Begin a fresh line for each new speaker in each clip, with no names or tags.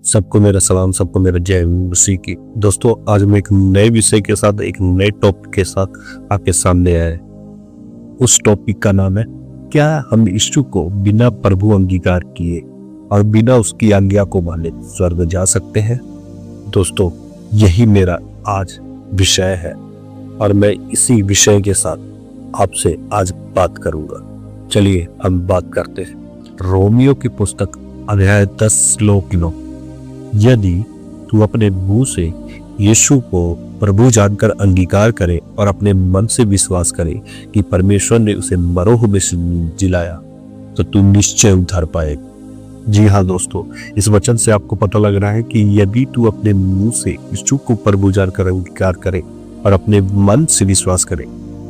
सबको मेरा सलाम, सबको मेरा जय मसीह की। दोस्तों, आज मैं एक नए विषय के साथ, एक नए टॉपिक के साथ आपके सामने आया है। उस टॉपिक का नाम है, क्या हम यीशु को बिना प्रभु अंगीकार किए और बिना उसकी आज्ञा को माने स्वर्ग जा सकते हैं? दोस्तों, यही मेरा आज विषय है और मैं इसी विषय के साथ आपसे आज बात करूंगा। चलिए हम बात करते हैं। रोमियो की पुस्तक अध्याय 10 श्लोक 9। यदि तू अपने मुंह से यीशु को प्रभु जानकर अंगीकार करे और अपने मन से विश्वास करे कि परमेश्वर ने उसे मरोह में से जिलाया, तो तू निश्चय उद्धार पाएगा। जी हाँ दोस्तों, इस वचन से आपको पता लग रहा है कि यदि तू अपने मुंह से यीशु को प्रभु जानकर अंगीकार करे और अपने मन से विश्वास करे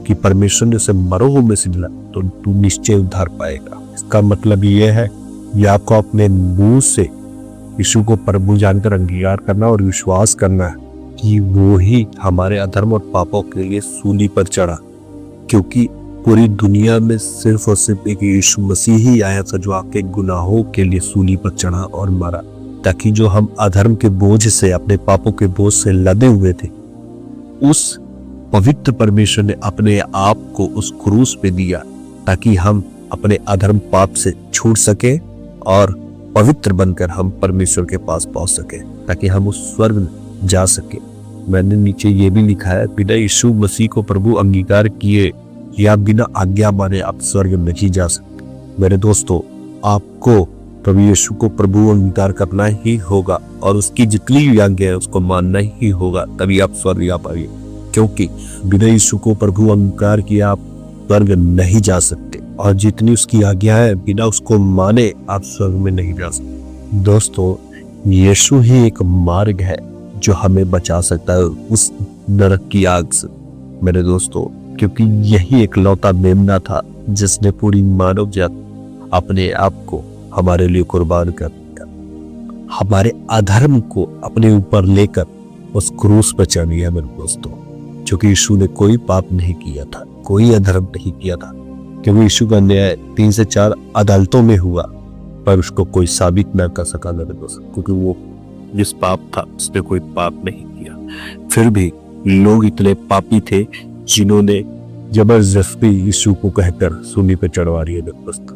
कि परमेश्वर ने उसे मरोह में से जिलाया, तो तू निश्चय उद्धार पाएगा। इसका मतलब ये है कि आपको अपने मुंह से यीशु को प्रभु जानकर अंगीकार करना और विश्वास करना है कि वो ही हमारे अधर्म और पापों के लिए सूली पर चढ़ा, क्योंकि पूरी दुनिया में सिर्फ और सिर्फ एक यीशु मसीह ही आया था जो आपके गुनाहों के लिए सूली पर चढ़ा और मरा, ताकि जो हम अधर्म के बोझ से, अपने पापों के बोझ से लदे हुए थे, उस पवित्र परमेश्वर ने अपने आप को उस क्रूस पे दिया ताकि हम अपने अधर्म पाप से छूट सके और पवित्र बनकर हम परमेश्वर के पास पहुंच सके, ताकि हम उस स्वर्ग में जा सके। मैंने नीचे ये भी लिखा है, बिना यीशु मसीह को प्रभु अंगीकार किए या बिना आज्ञा माने आप स्वर्ग में नहीं जा सकते। मेरे दोस्तों, आपको प्रभु यीशु को प्रभु अंगीकार करना ही होगा और उसकी जितनी भी आज्ञा है उसको मानना ही होगा, तभी आप स्वर्ग जा पाएंगे। क्योंकि बिना यीशु को प्रभु अंगीकार किए आप स्वर्ग नहीं जा सकते, और जितनी उसकी आज्ञा है बिना उसको माने आप स्वर्ग में नहीं जा सकते। दोस्तों, यीशु ही एक मार्ग है जो हमें बचा सकता है उस नरक की आग से। मेरे दोस्तों, क्योंकि यही एक लौता मेमना था जिसने पूरी मानव जात अपने आप को हमारे लिए कुर्बान कर दिया, हमारे अधर्म को अपने ऊपर लेकर उस क्रूस पर चढ़ गया। मेरे दोस्तों, क्योंकि यीशु ने कोई पाप नहीं किया था, कोई अधर्म नहीं किया था, क्योंकि यीशु का न्याय 3 से 4 अदालतों में हुआ, पर उसको कोई साबित न कर सका मेरे दोस्त, क्योंकि वो जिस पाप था उसने कोई पाप नहीं किया। फिर भी लोग इतने पापी थे जिन्होंने जबरदस्ती यीशु को कहकर सूली पे चढ़वा दिया मेरे दोस्त।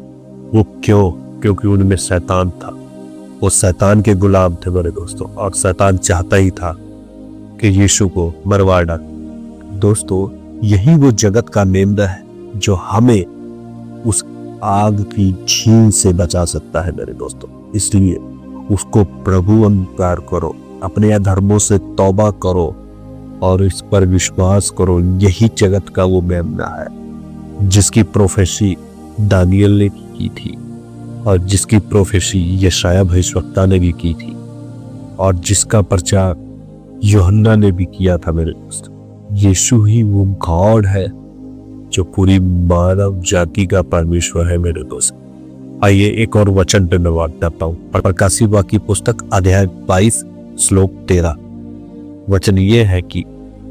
वो क्यों? क्योंकि उनमें शैतान था, वो शैतान के गुलाम थे मेरे दोस्तों, और शैतान चाहता ही था कि यीशु को मरवा डाल। दोस्तों, यही वो जगत का मेमना है जो हमें उस आग की झील से बचा सकता है मेरे दोस्तों। इसलिए उसको प्रभु अंगीकार करो, अपने अधर्मों से तौबा करो और इस पर विश्वास करो। यही जगत का वो मेमना है जिसकी प्रोफेसी दानियल ने की थी और जिसकी प्रोफेसी यशायाह भविष्यवक्ता ने भी की थी और जिसका प्रचार यूहन्ना ने भी किया था मेरे दोस्त। यीशु ही वो गॉड है जो पूरी मानव जाति का परमेश्वर है मेरे दोस्त। आइए एक और वचन पे मैं बात करता हूँ। प्रकाशित वाक्य पुस्तक अध्याय 22 श्लोक 13। वचन ये है कि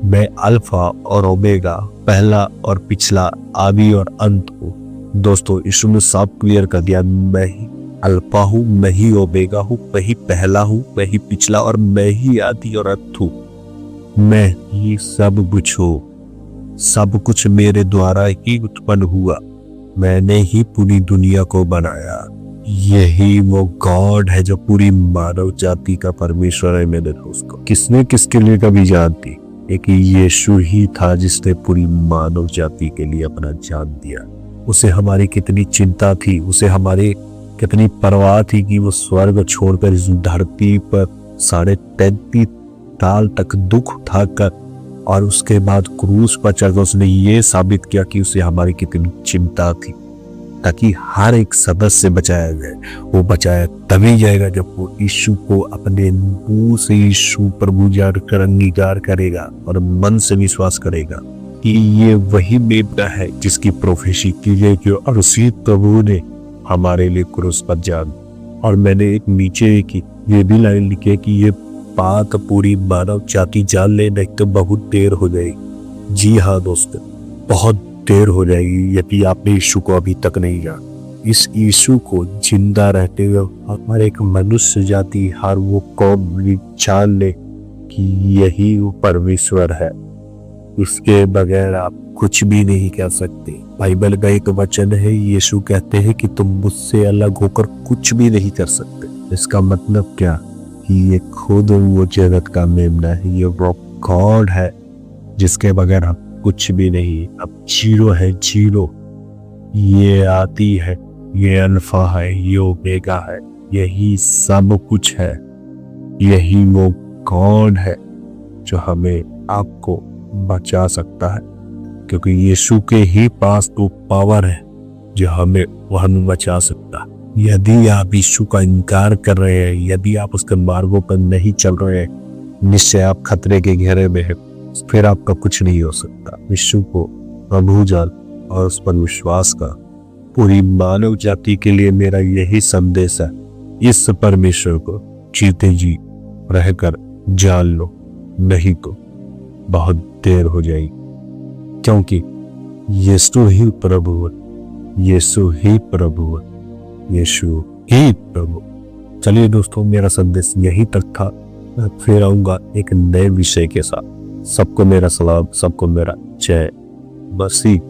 मैं अल्फा और ओमेगा, पहला और पिछला, आदि और अंत हूँ। दोस्तों, यीशु ने साफ क्लियर कर दिया, मैं ही अल्फा हूँ, मैं ही ओमेगा हूँ, मैं ही पहला हूँ, मैं ही पिछला और मैं ही आदि और अंत हूँ। मैं ही सब कुछ हूँ, सब कुछ मेरे द्वारा ही उत्पन्न हुआ, मैंने ही पूरी दुनिया को बनाया। यही वो गॉड है जो पूरी मानव जाति का परमेश्वर है मेरे दोस्तों। किसने किसके लिए कभी जान दी? एक यीशु ही था जिसने पूरी मानव जाति के लिए अपना जान दिया। उसे हमारी कितनी चिंता थी, उसे हमारी कितनी परवाह थी कि वो स्वर्ग छोड़कर इस धरती पर 33.5 साल तक दुख उठाकर और उसके बाद क्रूस पर चढ़कर उसने ये साबित किया कि उसे हमारी कितनी चिंता थी, ताकि हर एक सदस्य बचाया जाए। वो बचाया तभी जाएगा जब वो यीशु को अपने मुंह से यीशु प्रभु जानकर अंगीकार करेगा और मन से विश्वास करेगा कि ये वही मेमना है जिसकी प्रोफेसी की गई कि उसी प्रभु ने हमारे लिए क्रूस पर जान। और मैंने एक नीचे की ये भी लाइन लिखी है कि ये बात पूरी मानव जाति जान ले, नहीं तो बहुत देर हो जाएगी। जी हाँ दोस्तों, बहुत देर हो जाएगी यदि आपने यीशु को अभी तक नहीं जाना। इस यीशु को जिंदा रहते हुए हर एक मनुष्य जाति, हर वो कौम भी जान ले कि यही वो परमेश्वर है। उसके बगैर आप कुछ भी नहीं कर सकते। बाइबल का एक वचन है, यीशु कहते हैं कि तुम मुझसे अलग होकर कुछ भी नहीं कर सकते। इसका मतलब क्या कि ये खुद वो जगत का मेमना है, ये वो गॉड है जिसके बगैर हम कुछ भी नहीं। अब जीरो है, जीरो। ये आती है, ये अल्फा है, ये ओमेगा है, यही सब कुछ है। यही वो गॉड है जो हमें आपको बचा सकता है, क्योंकि यीशु के ही पास तो पावर है जो हमें बचा सकता है। यदि आप यीशु का इनकार कर रहे हैं, यदि आप उसके मार्गों पर नहीं चल रहे हैं, निश्चय आप खतरे के घेरे में हैं। फिर आपका कुछ नहीं हो सकता। यीशु को प्रभु जान और उस पर विश्वास कर। पूरी मानव जाति के लिए मेरा यही संदेश है, इस परमेश्वर को जीते जी रहकर जान लो, नहीं तो बहुत देर हो जाएगी, क्योंकि यीशु ही प्रभु है, यीशु ही प्रभु है, यीशु ही प्रभु। चलिए दोस्तों, मेरा संदेश यहीं तक था। मैं फिर आऊंगा एक नए विषय के साथ। सबको मेरा सलाम, सबको मेरा जय मसीह।